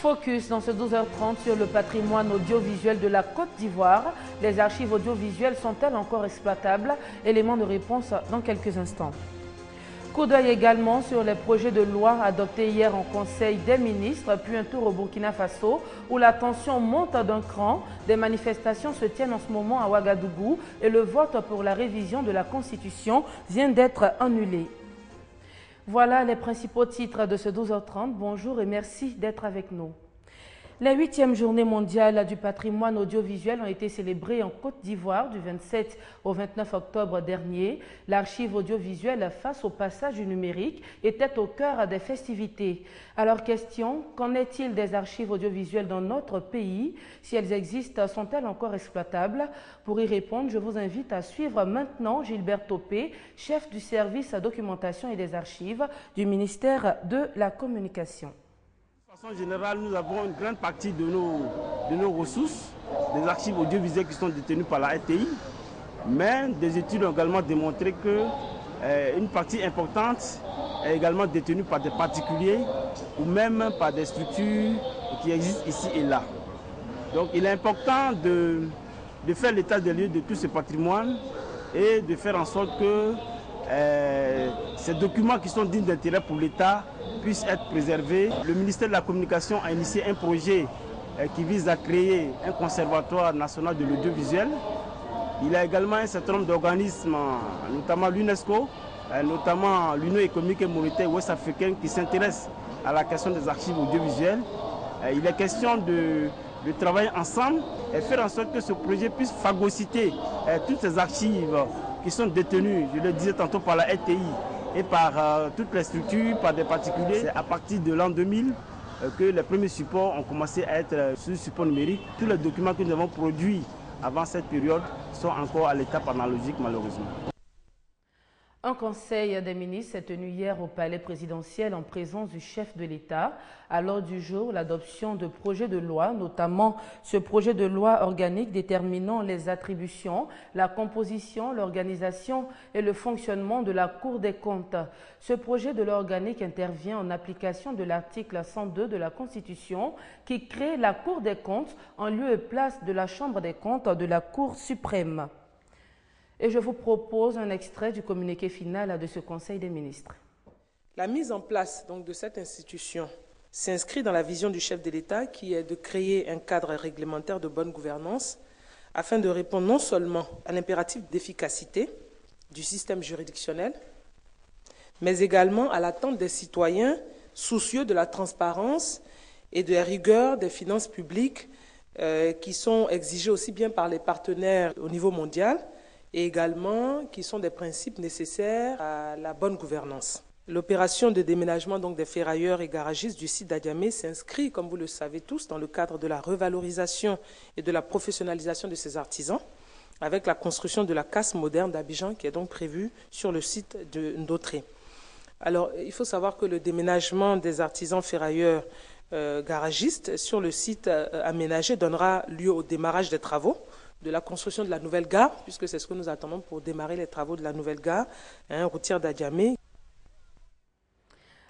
Focus dans ce 12h30 sur le patrimoine audiovisuel de la Côte d'Ivoire. Les archives audiovisuelles sont-elles encore exploitables? Élément de réponse dans quelques instants. Coup d'œil également sur les projets de loi adoptés hier en Conseil des ministres, puis un tour au Burkina Faso où la tension monte d'un cran. Des manifestations se tiennent en ce moment à Ouagadougou et le vote pour la révision de la Constitution vient d'être annulé. Voilà les principaux titres de ce 12h30. Bonjour et merci d'être avec nous. Les 8e journées mondiales du patrimoine audiovisuel ont été célébrées en Côte d'Ivoire du 27 au 29 octobre dernier. L'archive audiovisuelle face au passage du numérique était au cœur des festivités. Alors question, qu'en est-il des archives audiovisuelles dans notre pays? Si elles existent, sont-elles encore exploitables? Pour y répondre, je vous invite à suivre maintenant Gilbert Topé, chef du service documentation et des archives du ministère de la Communication. De façon générale, nous avons une grande partie de nos ressources, des archives audiovisuelles qui sont détenues par la RTI, mais des études ont également démontré qu'une partie importante est également détenue par des particuliers ou même par des structures qui existent ici et là. Donc il est important de faire l'état des lieux de tout ce patrimoine et de faire en sorte que ces documents qui sont dignes d'intérêt pour l'État puissent être préservés. Le ministère de la Communication a initié un projet qui vise à créer un conservatoire national de l'audiovisuel. Il y a également un certain nombre d'organismes, notamment l'UNESCO, notamment l'Union économique et monétaire ouest-africaine qui s'intéressent à la question des archives audiovisuelles. Il est question de travailler ensemble et faire en sorte que ce projet puisse phagocyter toutes ces archives qui sont détenues, je le disais tantôt, par la RTI et par toutes les structures, par des particuliers. C'est à partir de l'an 2000 que les premiers supports ont commencé à être sur support numérique. Tous les documents que nous avons produits avant cette période sont encore à l'étape analogique, malheureusement. Un conseil des ministres s'est tenu hier au palais présidentiel en présence du chef de l'État. À l'ordre du jour, l'adoption de projets de loi, notamment ce projet de loi organique déterminant les attributions, la composition, l'organisation et le fonctionnement de la Cour des comptes. Ce projet de loi organique intervient en application de l'article 102 de la Constitution qui crée la Cour des comptes en lieu et place de la Chambre des comptes de la Cour suprême. Et je vous propose un extrait du communiqué final de ce Conseil des ministres. La mise en place donc, de cette institution s'inscrit dans la vision du chef de l'État qui est de créer un cadre réglementaire de bonne gouvernance afin de répondre non seulement à l'impératif d'efficacité du système juridictionnel, mais également à l'attente des citoyens soucieux de la transparence et de la rigueur des finances publiques qui sont exigées aussi bien par les partenaires au niveau mondial et également qui sont des principes nécessaires à la bonne gouvernance. L'opération de déménagement donc, des ferrailleurs et garagistes du site d'Adiamé s'inscrit, comme vous le savez tous, dans le cadre de la revalorisation et de la professionnalisation de ces artisans, avec la construction de la casse moderne d'Abidjan qui est donc prévue sur le site de Ndotré. Alors, il faut savoir que le déménagement des artisans ferrailleurs garagistes sur le site aménagé donnera lieu au démarrage des travaux de la construction de la nouvelle gare, puisque c'est ce que nous attendons pour démarrer les travaux de la nouvelle gare routière d'Adiamé.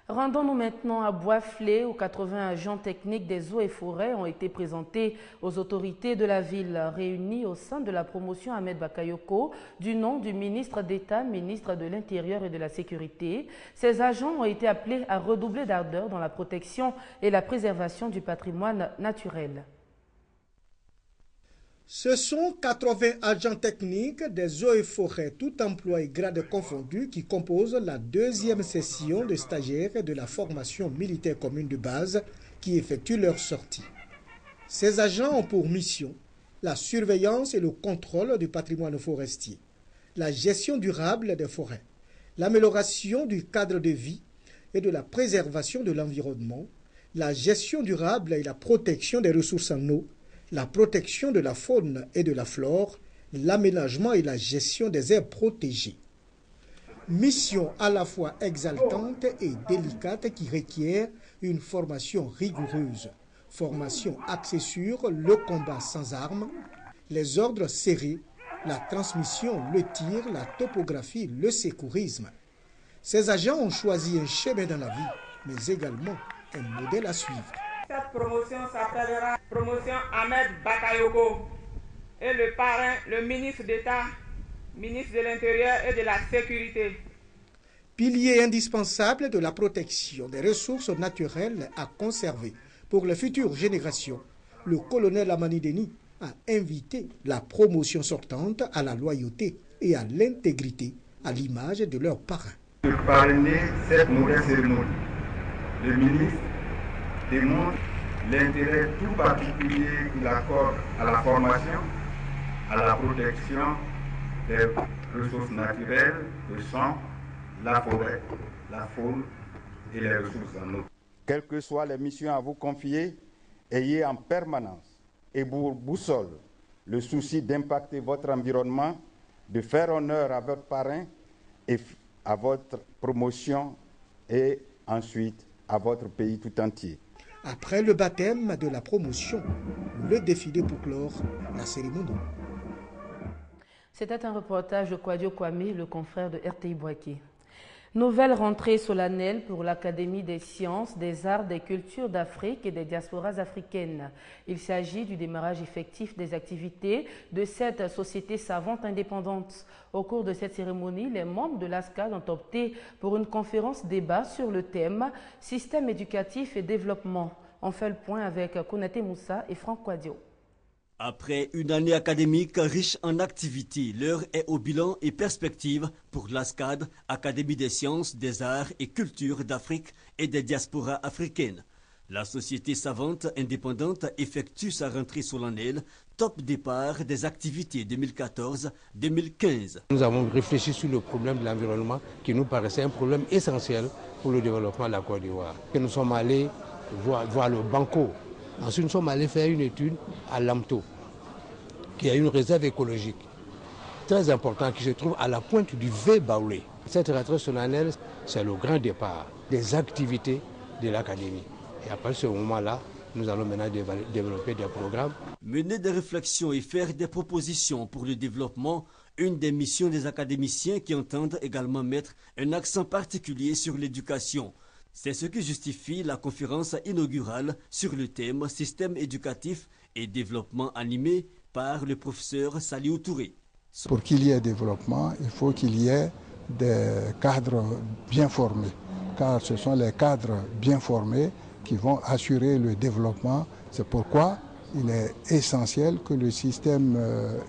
Rendons-nous maintenant à Boisflé, où 80 agents techniques des eaux et forêts ont été présentés aux autorités de la ville, réunis au sein de la promotion Ahmed Bakayoko, du nom du ministre d'État, ministre de l'Intérieur et de la Sécurité. Ces agents ont été appelés à redoubler d'ardeur dans la protection et la préservation du patrimoine naturel. Ce sont 80 agents techniques des eaux et forêts, tout emploi et grades confondus, qui composent la deuxième session de stagiaires de la formation militaire commune de base qui effectuent leur sortie. Ces agents ont pour mission la surveillance et le contrôle du patrimoine forestier, la gestion durable des forêts, l'amélioration du cadre de vie et de la préservation de l'environnement, la gestion durable et la protection des ressources en eau, la protection de la faune et de la flore, l'aménagement et la gestion des aires protégées. Mission à la fois exaltante et délicate qui requiert une formation rigoureuse, formation axée sur le combat sans armes, les ordres serrés, la transmission, le tir, la topographie, le secourisme. Ces agents ont choisi un chemin dans la vie, mais également un modèle à suivre. promotion s'appellera promotion Ahmed Bakayoko et le parrain, le ministre d'État, ministre de l'Intérieur et de la Sécurité. Pilier indispensable de la protection des ressources naturelles à conserver pour les futures générations, le colonel Amani Deni a invité la promotion sortante à la loyauté et à l'intégrité, à l'image de leurs parrains. Pour parrainer cette nouvelle cérémonie, le ministre démontre l'intérêt tout particulier qu'il accorde à la formation, à la protection des ressources naturelles que sont la forêt, la faune et les ressources en eau. Quelles que soient les missions à vous confier, ayez en permanence et pour boussole le souci d'impacter votre environnement, de faire honneur à votre parrain et à votre promotion et ensuite à votre pays tout entier. Après le baptême de la promotion, le défilé pour clore la cérémonie. C'était un reportage de Kwadio Kwame, le confrère de RTI Boaké. Nouvelle rentrée solennelle pour l'Académie des sciences, des arts, des cultures d'Afrique et des diasporas africaines. Il s'agit du démarrage effectif des activités de cette société savante indépendante. Au cours de cette cérémonie, les membres de l'ASCAD ont opté pour une conférence-débat sur le thème « Système éducatif et développement ». On fait le point avec Konaté Moussa et Franck Kwadio. Après une année académique riche en activités, l'heure est au bilan et perspectives pour l'ASCAD, Académie des sciences, des arts et cultures d'Afrique et des diasporas africaines. La société savante indépendante effectue sa rentrée solennelle, top départ des activités 2014-2015. Nous avons réfléchi sur le problème de l'environnement qui nous paraissait un problème essentiel pour le développement de la Côte d'Ivoire. Nous sommes allés voir le Banco. Ensuite, nous sommes allés faire une étude à Lamto, qui a une réserve écologique très importante qui se trouve à la pointe du V-Baoulé. Cette rentrée solennelle, c'est le grand départ des activités de l'Académie. Et après ce moment-là, nous allons maintenant développer des programmes. Mener des réflexions et faire des propositions pour le développement, une des missions des académiciens qui entendent également mettre un accent particulier sur l'éducation. C'est ce qui justifie la conférence inaugurale sur le thème « Système éducatif et développement » animée par le professeur Saliou Touré. Pour qu'il y ait développement, il faut qu'il y ait des cadres bien formés, car ce sont les cadres bien formés qui vont assurer le développement. C'est pourquoi il est essentiel que le système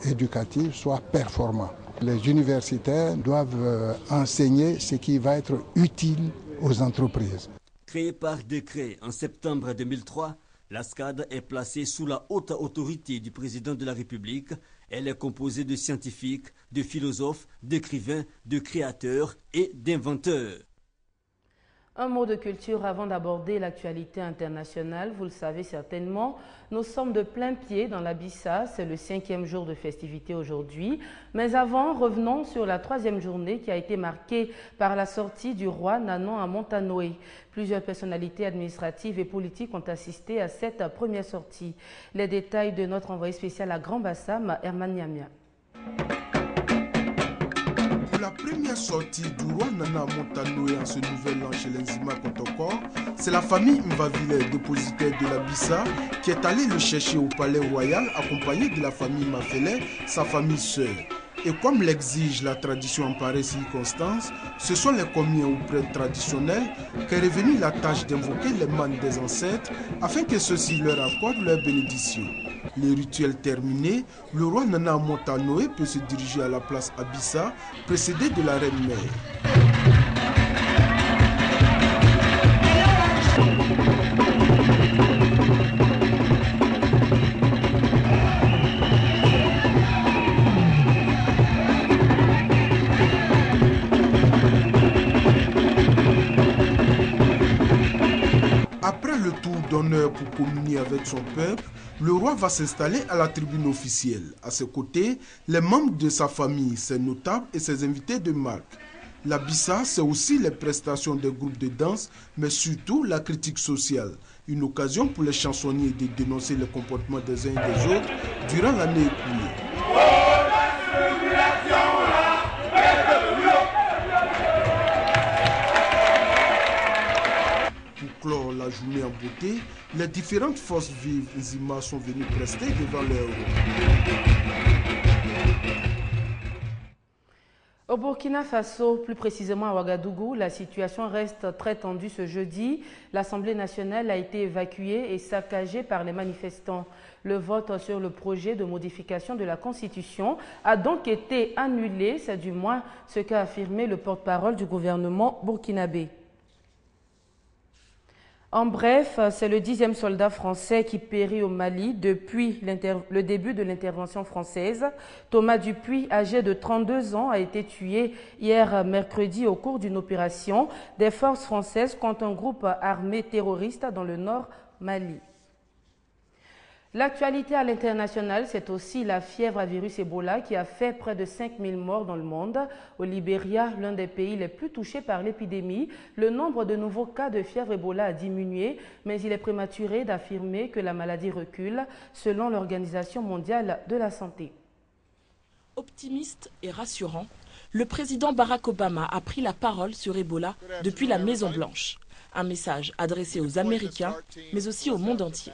éducatif soit performant. Les universitaires doivent enseigner ce qui va être utile aux entreprises. Créée par décret en septembre 2003, l'ASCAD est placée sous la haute autorité du président de la République. Elle est composée de scientifiques, de philosophes, d'écrivains, de créateurs et d'inventeurs. Un mot de culture avant d'aborder l'actualité internationale. Vous le savez certainement, nous sommes de plein pied dans la Bissa. C'est le 5e jour de festivité aujourd'hui. Mais avant, revenons sur la 3e journée qui a été marquée par la sortie du roi Nanon à Montanoé. Plusieurs personnalités administratives et politiques ont assisté à cette première sortie. Les détails de notre envoyé spécial à Grand Bassam, Herman Niamia. La première sortie du roi Nana Montanoé en ce nouvel an chez l'Enzima Kotoko, c'est la famille Mvavile, dépositaire de la Bissa, qui est allée le chercher au palais royal accompagné de la famille Mafele, sa famille sœur. Et comme l'exige la tradition en pareille circonstance, ce sont les commis ou prêtres traditionnels qu'est revenue la tâche d'invoquer les mânes des ancêtres afin que ceux-ci leur accordent leur bénédiction. Les rituels terminés, le roi Nana Montanoé peut se diriger à la place Abissa, précédé de la reine-mère. Après le tour d'honneur pour communier avec son peuple, le roi va s'installer à la tribune officielle. À ses côtés, les membres de sa famille, ses notables et ses invités de marque. La Bissa, c'est aussi les prestations des groupes de danse, mais surtout la critique sociale. Une occasion pour les chansonniers de dénoncer le comportement des uns et des autres durant l'année écoulée. Pour clore la la journée en beauté, les différentes forces vives Nzima sont venues prester devant leur héros. Au Burkina Faso, plus précisément à Ouagadougou, la situation reste très tendue ce jeudi. L'Assemblée nationale a été évacuée et saccagée par les manifestants. Le vote sur le projet de modification de la Constitution a donc été annulé, c'est du moins ce qu'a affirmé le porte-parole du gouvernement burkinabé. En bref, c'est le 10e soldat français qui périt au Mali depuis le début de l'intervention française. Thomas Dupuis, âgé de 32 ans, a été tué hier mercredi au cours d'une opération des forces françaises contre un groupe armé terroriste dans le nord Mali. L'actualité à l'international, c'est aussi la fièvre à virus Ebola qui a fait près de 5000 morts dans le monde. Au Libéria, l'un des pays les plus touchés par l'épidémie, le nombre de nouveaux cas de fièvre Ebola a diminué, mais il est prématuré d'affirmer que la maladie recule, selon l'Organisation mondiale de la santé. Optimiste et rassurant, le président Barack Obama a pris la parole sur Ebola depuis la Maison-Blanche. Un message adressé aux Américains, mais aussi au monde entier.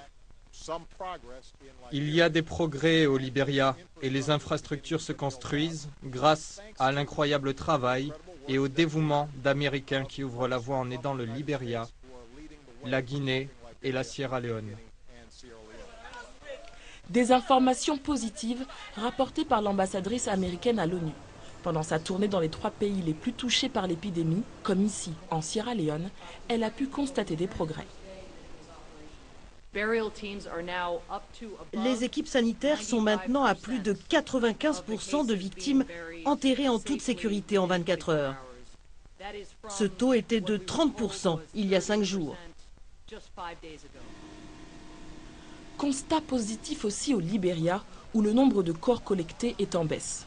Il y a des progrès au Libéria et les infrastructures se construisent grâce à l'incroyable travail et au dévouement d'Américains qui ouvrent la voie en aidant le Libéria, la Guinée et la Sierra Leone. Des informations positives rapportées par l'ambassadrice américaine à l'ONU. Pendant sa tournée dans les 3 pays les plus touchés par l'épidémie, comme ici en Sierra Leone, elle a pu constater des progrès. Les équipes sanitaires sont maintenant à plus de 95% de victimes enterrées en toute sécurité en 24 heures. Ce taux était de 30% il y a 5 jours. Constat positif aussi au Libéria, où le nombre de corps collectés est en baisse.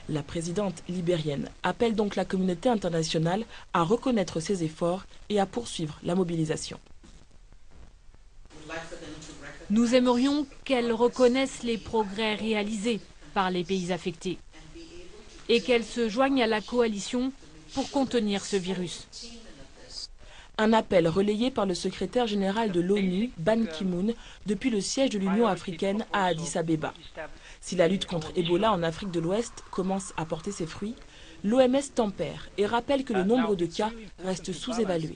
La présidente libérienne appelle donc la communauté internationale à reconnaître ses efforts et à poursuivre la mobilisation. Nous aimerions qu'elle reconnaisse les progrès réalisés par les pays affectés et qu'elle se joigne à la coalition pour contenir ce virus. Un appel relayé par le secrétaire général de l'ONU, Ban Ki-moon, depuis le siège de l'Union africaine à Addis Abeba. Si la lutte contre Ebola en Afrique de l'Ouest commence à porter ses fruits, l'OMS tempère et rappelle que le nombre de cas reste sous-évalué.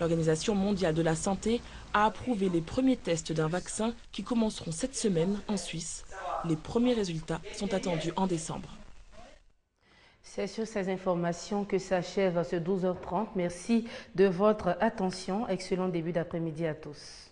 L'Organisation mondiale de la santé a approuvé les premiers tests d'un vaccin qui commenceront cette semaine en Suisse. Les premiers résultats sont attendus en décembre. C'est sur ces informations que s'achève ce 12h30. Merci de votre attention. Excellent début d'après-midi à tous.